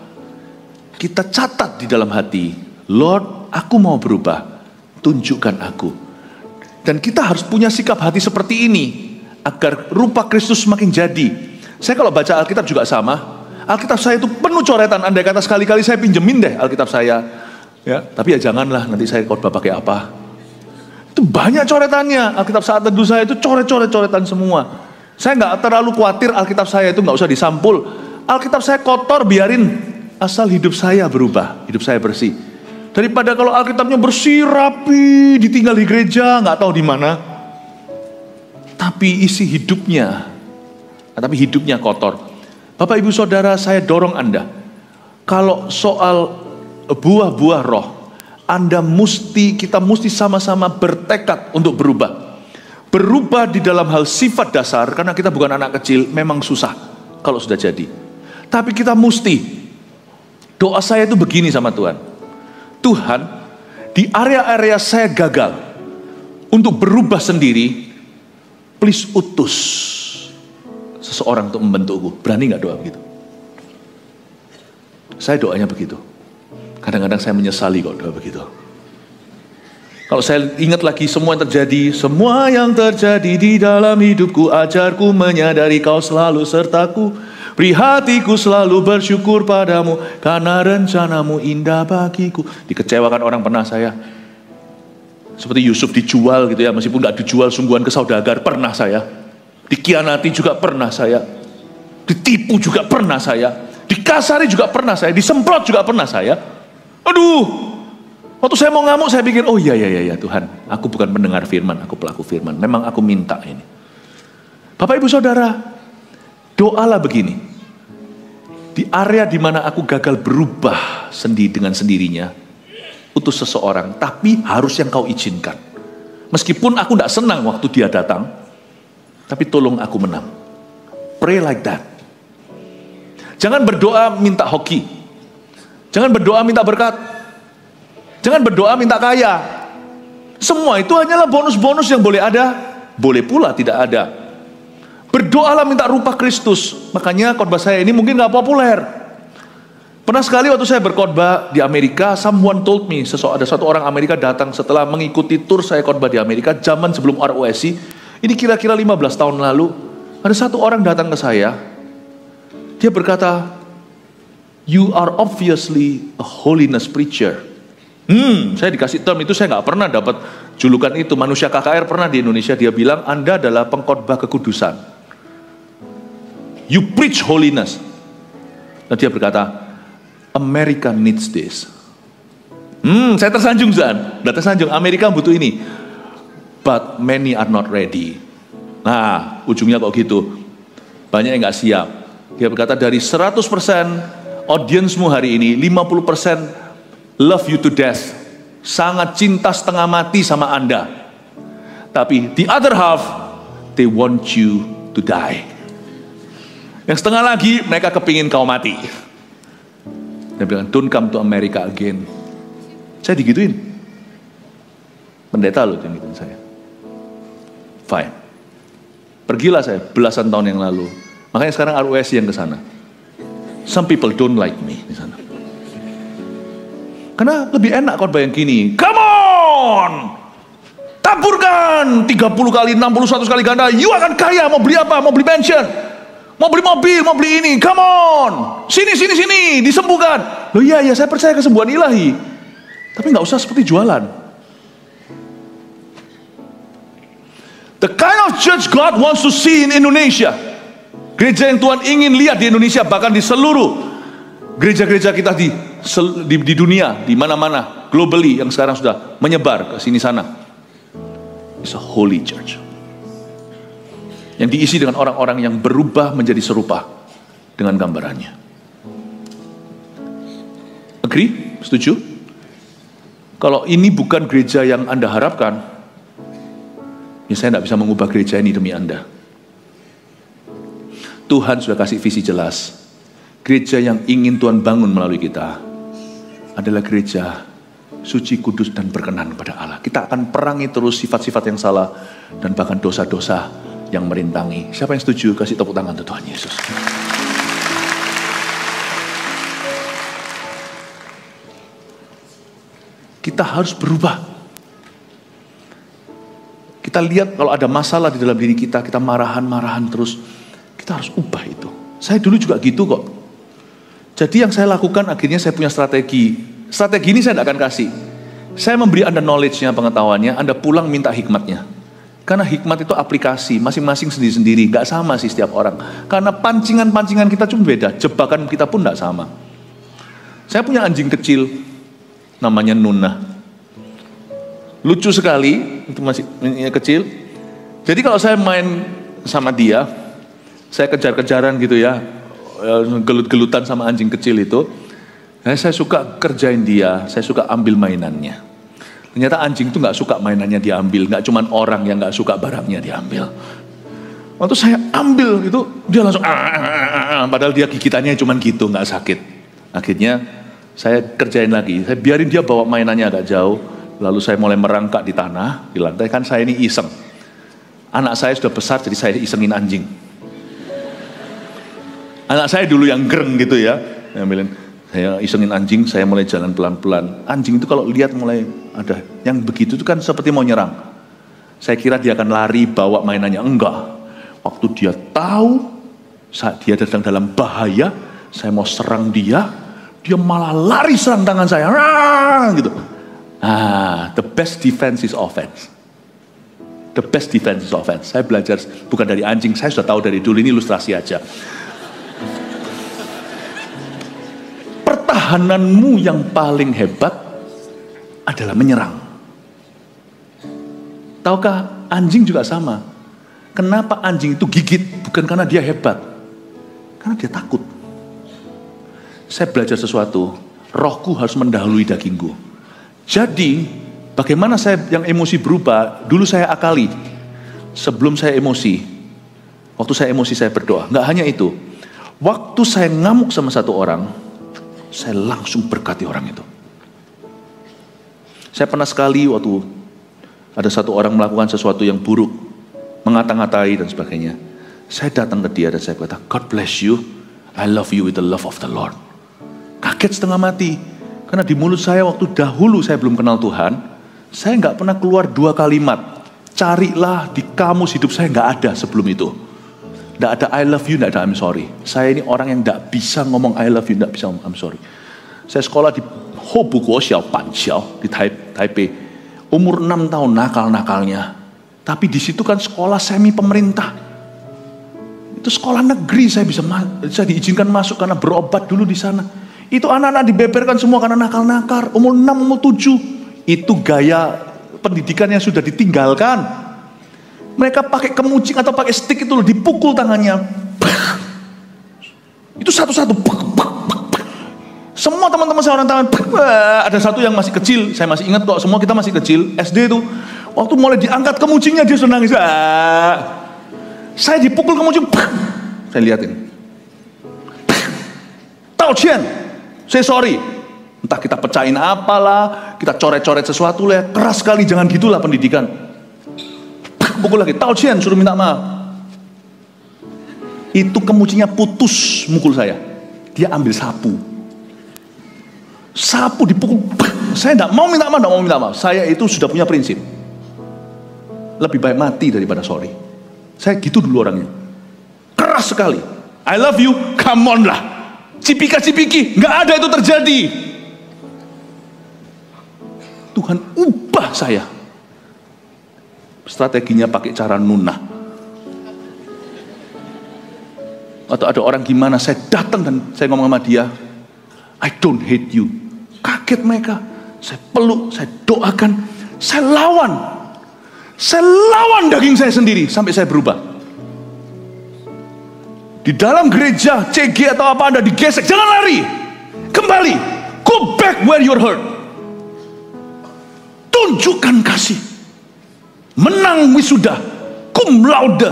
kita catat di dalam hati, Lord, aku mau berubah, tunjukkan aku. Dan kita harus punya sikap hati seperti ini, agar rupa Kristus semakin jadi. Saya kalau baca Alkitab juga sama. Alkitab saya itu penuh coretan. Andai kata sekali-kali saya pinjemin deh Alkitab saya. Ya, tapi ya janganlah, nanti saya khotbah pakai apa. Itu banyak coretannya. Alkitab saat teduh saya itu coretan semua. Saya nggak terlalu khawatir Alkitab saya itu nggak usah disampul. Alkitab saya kotor, biarin. Asal hidup saya berubah, hidup saya bersih. Daripada kalau Alkitabnya bersih, rapi, ditinggal di gereja, nggak tahu di mana. Tapi isi hidupnya, tapi hidupnya kotor. Bapak Ibu Saudara, saya dorong Anda. Kalau soal buah-buah roh, kita mesti sama-sama bertekad untuk berubah. Berubah di dalam hal sifat dasar, karena kita bukan anak kecil, memang susah kalau sudah jadi. Tapi kita mesti, doa saya itu begini sama Tuhan. Tuhan, di area-area saya gagal untuk berubah sendiri, please utus seseorang untuk membentukku. Berani gak doa begitu? Saya doanya begitu. Kadang-kadang saya menyesali kok doa begitu. Kalau saya ingat lagi semua yang terjadi di dalam hidupku, ajarku menyadari kau selalu sertaku. Beri hatiku selalu bersyukur padamu, karena rencanamu indah bagiku. Dikecewakan orang pernah saya. Seperti Yusuf dijual gitu ya, meskipun gak dijual sungguhan ke saudagar, pernah saya. Dikhianati juga pernah saya. Ditipu juga pernah saya. Dikasari juga pernah saya. Disemprot juga pernah saya. Aduh. Waktu saya mau ngamuk, saya pikir, oh iya Tuhan, aku bukan pendengar firman, aku pelaku firman. Memang aku minta ini. Bapak Ibu Saudara, doalah begini. Di area di mana aku gagal berubah dengan sendirinya, utus seseorang, tapi harus yang kau izinkan. Meskipun aku tidak senang waktu dia datang, tapi tolong aku menang. Pray like that. Jangan berdoa minta hoki. Jangan berdoa minta berkat. Jangan berdoa minta kaya. Semua itu hanyalah bonus-bonus yang boleh ada, boleh pula tidak ada. Berdoalah minta rupa Kristus. Makanya khotbah saya ini mungkin gak populer. Pernah sekali waktu saya berkhotbah di Amerika, someone told me, ada satu orang Amerika datang setelah mengikuti tur saya khotbah di Amerika, zaman sebelum ROSI. Ini kira-kira 15 tahun lalu. Ada satu orang datang ke saya. Dia berkata, you are obviously a holiness preacher. Saya dikasih term itu, saya gak pernah dapat julukan itu. Manusia KKR pernah di Indonesia, dia bilang, Anda adalah pengkhotbah kekudusan. You preach holiness. Dan dia berkata, America needs this. Saya tersanjung, Amerika butuh ini. But many are not ready. Nah, ujungnya kok gitu. Banyak yang gak siap. Dia berkata, dari 100% audiensmu hari ini, 50% love you to death, sangat cinta setengah mati sama Anda. Tapi the other half, they want you to die. Yang setengah lagi, mereka kepingin kau mati. Dia bilang, don't come to America again. Saya digituin. Pendeta loh yang gituin saya. Fine. Pergilah saya belasan tahun yang lalu. Makanya sekarang RUSI yang ke sana. Some people don't like me di sana. Karena lebih enak khotbah yang gini. Come on! Taburkan 30 kali, 61 kali ganda. You akan kaya, mau beli apa? Mau beli mansion, mau beli mobil, mau beli ini. Come on! Sini, disembuhkan. Loh iya, saya percaya kesembuhan ilahi. Tapi gak usah seperti jualan. The kind of church God wants to see in Indonesia. Gereja yang Tuhan ingin lihat di Indonesia, bahkan di seluruh gereja-gereja kita di dunia, di mana-mana, globally yang sekarang sudah menyebar ke sini sana. It's a holy church. yang diisi dengan orang-orang yang berubah menjadi serupa dengan gambarannya. Agree? Setuju? Kalau ini bukan gereja yang Anda harapkan, ya saya tidak bisa mengubah gereja ini demi Anda. Tuhan sudah kasih visi jelas. Gereja yang ingin Tuhan bangun melalui kita adalah gereja suci, kudus, dan berkenan kepada Allah. Kita akan perangi terus sifat-sifat yang salah dan bahkan dosa-dosa yang merintangi. Siapa yang setuju? Kasih tepuk tangan untuk Tuhan Yesus. Kita harus berubah. Kita lihat kalau ada masalah di dalam diri kita, kita marahan terus. Kita harus ubah itu. Saya dulu juga gitu kok. Jadi yang saya lakukan akhirnya saya punya strategi. Strategi ini saya tidak akan kasih. Saya memberi Anda knowledge-nya, pengetahuannya, Anda pulang minta hikmatnya. Karena hikmat itu aplikasi, masing-masing sendiri-sendiri, gak sama sih setiap orang. Karena pancingan-pancingan kita cuma beda, jebakan kita pun gak sama. Saya punya anjing kecil, namanya Nuna. Lucu sekali, itu masih kecil. Jadi kalau saya main sama dia, saya kejar-kejaran gitu ya, gelut-gelutan sama anjing kecil itu. Saya suka kerjain dia, saya suka ambil mainannya. Ternyata anjing itu gak suka mainannya diambil, gak cuman orang yang gak suka barangnya diambil. Waktu saya ambil itu, dia langsung padahal dia gigitannya cuman gitu, gak sakit. Akhirnya saya kerjain lagi, saya biarin dia bawa mainannya agak jauh, lalu saya mulai merangkak di tanah, di lantai. Kan saya ini iseng. Anak saya sudah besar, jadi saya isengin anjing. Anak saya dulu yang gereng gitu ya, saya isengin anjing, saya mulai jalan pelan-pelan. Anjing itu kalau lihat mulai ada yang begitu itu kan seperti mau nyerang. Saya kira dia akan lari bawa mainannya, enggak. Waktu dia tahu saat dia sedang dalam bahaya, saya mau serang dia malah lari serang tangan saya, gitu. The best defense is offense. The best defense is offense. Saya belajar bukan dari anjing, saya sudah tahu dari dulu, ini ilustrasi aja. Pertahananmu yang paling hebat adalah menyerang. Tahukah, anjing juga sama. Kenapa anjing itu gigit? Bukan karena dia hebat, karena dia takut. Saya belajar sesuatu, rohku harus mendahului dagingku. Jadi, bagaimana saya yang emosi berubah? Dulu saya akali, sebelum saya emosi, waktu saya emosi saya berdoa. Nggak hanya itu, waktu saya ngamuk sama satu orang, saya langsung berkati orang itu. Saya pernah sekali waktu ada satu orang melakukan sesuatu yang buruk, mengata-ngatai dan sebagainya. Saya datang ke dia dan saya berkata, God bless you, I love you with the love of the Lord. Kaget setengah mati. Karena di mulut saya waktu dahulu saya belum kenal Tuhan, saya nggak pernah keluar 2 kalimat. Carilah di kamus hidup saya, nggak ada sebelum itu. Nggak ada I love you, nggak ada I'm sorry. Saya ini orang yang nggak bisa ngomong I love you, nggak bisa ngomong I'm sorry. Saya sekolah di Hobuguo Xiaopanxiao di Taipei. Umur 6 tahun nakal-nakalnya. Tapi di situ kan sekolah semi pemerintah. Itu sekolah negeri, saya bisa diizinkan masuk karena berobat dulu di sana. Itu anak-anak dibeberkan semua karena nakal-nakal. Umur 6, umur 7. Itu gaya pendidikan yang sudah ditinggalkan. Mereka pakai kemucing atau pakai stick itu loh, dipukul tangannya. Itu satu-satu. Semua teman-teman saya orang tangan. Ada satu yang masih kecil, saya masih ingat kok, semua kita masih kecil, SD itu. Waktu mulai diangkat kemucingnya dia sudah nangis. Saya dipukul kemucing. Saya liatin. Tao Qian, saya sorry. Entah kita pecahin apalah, kita coret-coret sesuatu lah, keras sekali, jangan gitulah pendidikan. Pukul lagi, Tao Qian, suruh minta maaf. Itu kemucingnya putus mukul saya. Dia ambil sapu. Sapu dipukul. Saya tidak mau minta maaf, Saya itu sudah punya prinsip. Lebih baik mati daripada sorry. Saya gitu dulu orangnya. Keras sekali. I love you, come on lah. Cipika-cipiki, nggak ada itu terjadi. Tuhan ubah saya. Strateginya pakai cara nunah. Atau ada orang gimana, saya datang dan saya ngomong sama dia, I don't hate you. Kaget mereka. Saya peluk, saya doakan, saya lawan daging saya sendiri sampai saya berubah. Di dalam gereja, CG atau apa Anda digesek, jangan lari. Kembali. Go back where you're hurt. Tunjukkan kasih. Menang wisuda. Cum laude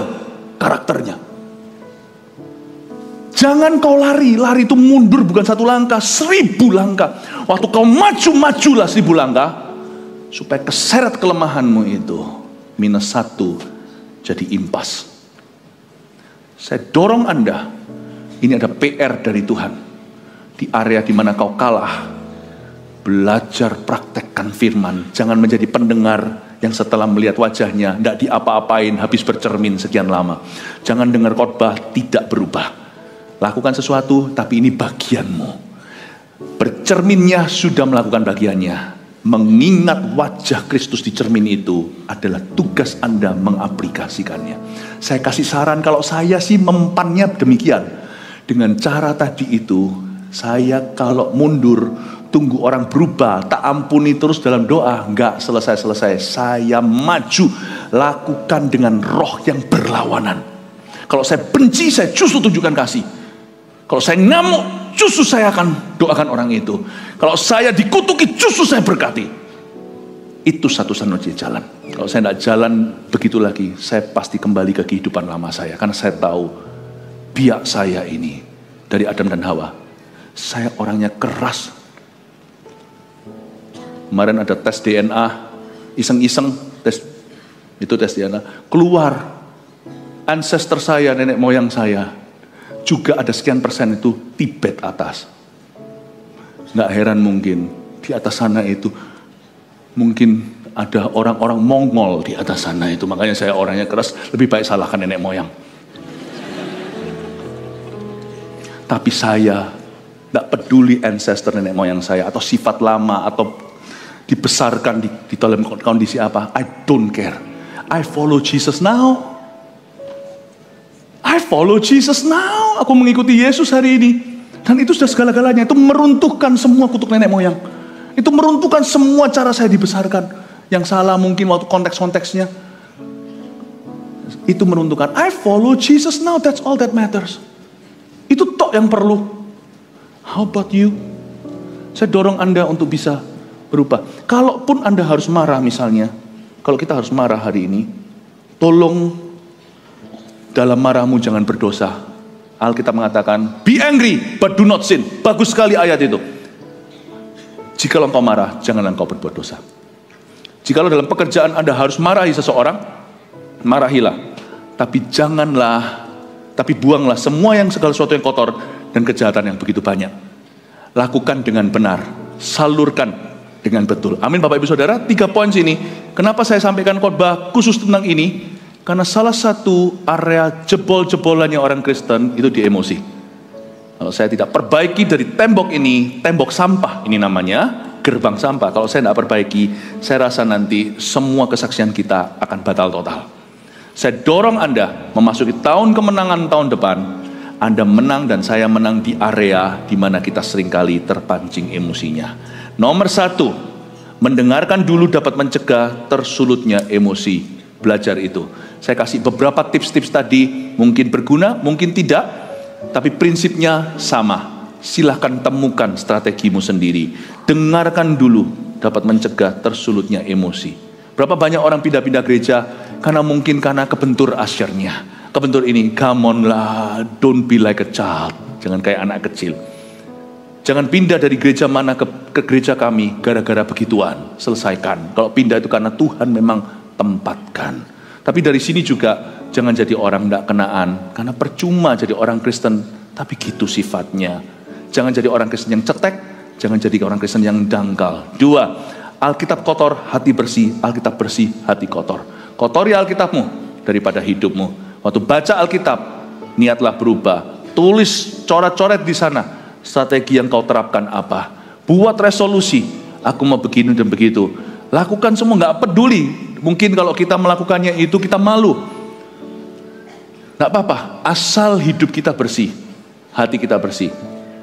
karakternya. Jangan kau lari. Lari itu mundur bukan 1 langkah, 1000 langkah. Waktu kau maju-majulah 1000 langkah. Supaya keseret kelemahanmu itu -1 jadi impas. Saya dorong Anda, ini ada PR dari Tuhan. Di area di mana kau kalah, belajar praktekkan firman. Jangan menjadi pendengar yang setelah melihat wajahnya tidak diapa-apain, habis bercermin sekian lama. Jangan dengar khotbah tidak berubah. Lakukan sesuatu, tapi ini bagianmu. Bercerminnya sudah melakukan bagiannya. Mengingat wajah Kristus di cermin itu adalah tugas Anda mengaplikasikannya. Saya kasih saran, kalau saya sih mempannya demikian. Dengan cara tadi itu, saya kalau mundur, tunggu orang berubah, tak ampuni terus dalam doa, enggak selesai-selesai. Saya maju, lakukan dengan roh yang berlawanan. Kalau saya benci, saya justru tunjukkan kasih. Kalau saya ngamuk, justru saya akan doakan orang itu. Kalau saya dikutuki, justru saya berkati. Itu satu-satunya jalan. Kalau saya tidak jalan begitu lagi, saya pasti kembali ke kehidupan lama saya. Karena saya tahu, biak saya ini, dari Adam dan Hawa, saya orangnya keras. Kemarin ada tes DNA, iseng-iseng, tes DNA. Keluar, ancestor saya, nenek moyang saya, juga ada sekian persen itu Tibet atas. Nggak heran mungkin di atas sana itu mungkin ada orang-orang Mongol di atas sana itu. Makanya saya orangnya keras, lebih baik salahkan nenek moyang. Tapi saya nggak peduli ancestor nenek moyang saya atau sifat lama atau dibesarkan di dalam kondisi apa. I don't care. I follow Jesus now. I follow Jesus now. Aku mengikuti Yesus hari ini. Dan itu sudah segala-galanya. Itu meruntuhkan semua kutuk nenek moyang. Itu meruntuhkan semua cara saya dibesarkan. Yang salah mungkin waktu konteks-konteksnya. Itu meruntuhkan. I follow Jesus now. That's all that matters. Itu tok yang perlu. How about you? Saya dorong Anda untuk bisa berubah. Kalaupun Anda harus marah misalnya. Kalau kita harus marah hari ini. Tolong dalam marahmu jangan berdosa. Alkitab mengatakan, be angry but do not sin. Bagus sekali ayat itu. Jikalau engkau marah, janganlah engkau berbuat dosa. Jikalau dalam pekerjaan Anda harus marahi seseorang, marahilah. Tapi buanglah semua yang segala sesuatu yang kotor dan kejahatan yang begitu banyak. Lakukan dengan benar, salurkan dengan betul. Amin Bapak Ibu Saudara, 3 poin sini. Kenapa saya sampaikan khotbah khusus tentang ini? Karena salah satu area jebol-jebolannya orang Kristen itu di emosi. Kalau saya tidak perbaiki dari tembok ini, tembok sampah ini namanya, gerbang sampah. Kalau saya tidak perbaiki, saya rasa nanti semua kesaksian kita akan batal total. Saya dorong Anda memasuki tahun kemenangan tahun depan. Anda menang dan saya menang di area di mana kita seringkali terpancing emosinya. Nomor 1, mendengarkan dulu dapat mencegah tersulutnya emosi. Belajar itu. Saya kasih beberapa tips-tips tadi, mungkin berguna, mungkin tidak, tapi prinsipnya sama. Silahkan temukan strategimu sendiri. Dengarkan dulu dapat mencegah tersulutnya emosi. Berapa banyak orang pindah-pindah gereja karena kebentur asyirnya. Kebentur ini, come on lah, don't be like a child. Jangan kayak anak kecil. Jangan pindah dari gereja mana ke gereja kami gara-gara begituan. Selesaikan. Kalau pindah itu karena Tuhan memang tempatkan. Tapi dari sini juga jangan jadi orang tidak kenaan. Karena percuma jadi orang Kristen, tapi gitu sifatnya. Jangan jadi orang Kristen yang cetek, jangan jadi orang Kristen yang dangkal. 2, Alkitab kotor, hati bersih. Alkitab bersih, hati kotor. Kotori Alkitabmu daripada hidupmu. Waktu baca Alkitab, niatlah berubah. Tulis coret-coret di sana. Strategi yang kau terapkan apa? Buat resolusi. Aku mau begini dan begitu. Lakukan semua, nggak peduli. Mungkin kalau kita melakukannya itu kita malu. Nggak apa-apa, asal hidup kita bersih, hati kita bersih.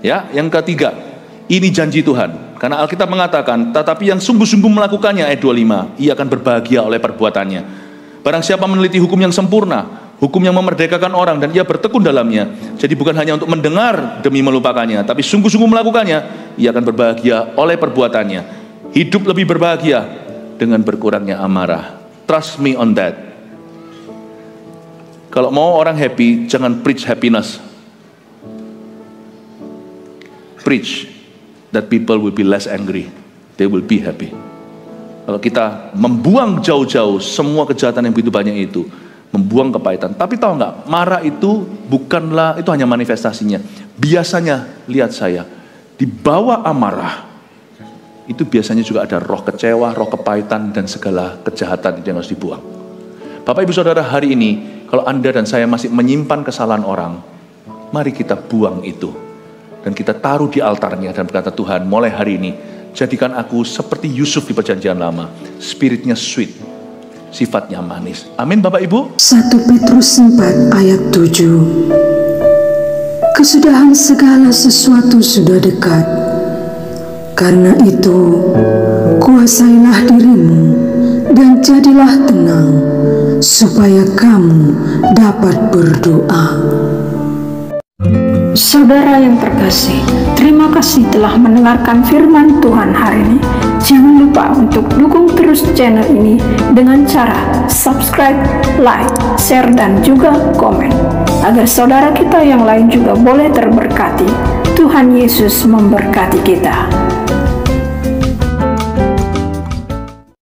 Ya, yang ketiga, ini janji Tuhan. Karena Alkitab mengatakan, tetapi yang sungguh-sungguh melakukannya, ayat 25, ia akan berbahagia oleh perbuatannya. Barang siapa meneliti hukum yang sempurna, hukum yang memerdekakan orang dan ia bertekun dalamnya. Jadi bukan hanya untuk mendengar demi melupakannya, tapi sungguh-sungguh melakukannya, ia akan berbahagia oleh perbuatannya. Hidup lebih berbahagia dengan berkurangnya amarah. Trust me on that. Kalau mau orang happy, jangan preach happiness. Preach that people will be less angry. They will be happy. Kalau kita membuang jauh-jauh semua kejahatan yang begitu banyak itu, membuang kepahitan. Tapi tahu nggak, marah itu bukanlah, itu hanya manifestasinya. Biasanya, lihat saya, di bawah amarah, itu biasanya juga ada roh kecewa, roh kepahitan, dan segala kejahatan yang harus dibuang. Bapak Ibu Saudara, hari ini, kalau Anda dan saya masih menyimpan kesalahan orang, mari kita buang itu. Dan kita taruh di altarnya dan berkata, Tuhan, mulai hari ini, jadikan aku seperti Yusuf di perjanjian lama. Spiritnya sweet, sifatnya manis. Amin Bapak Ibu. 1 Petrus 4 ayat 7. Kesudahan segala sesuatu sudah dekat. Karena itu, kuasailah dirimu dan jadilah tenang, supaya kamu dapat berdoa. Saudara yang terkasih, terima kasih telah mendengarkan firman Tuhan hari ini. Jangan lupa untuk dukung terus channel ini dengan cara subscribe, like, share, dan juga komen, agar saudara kita yang lain juga boleh terberkati. Tuhan Yesus memberkati kita.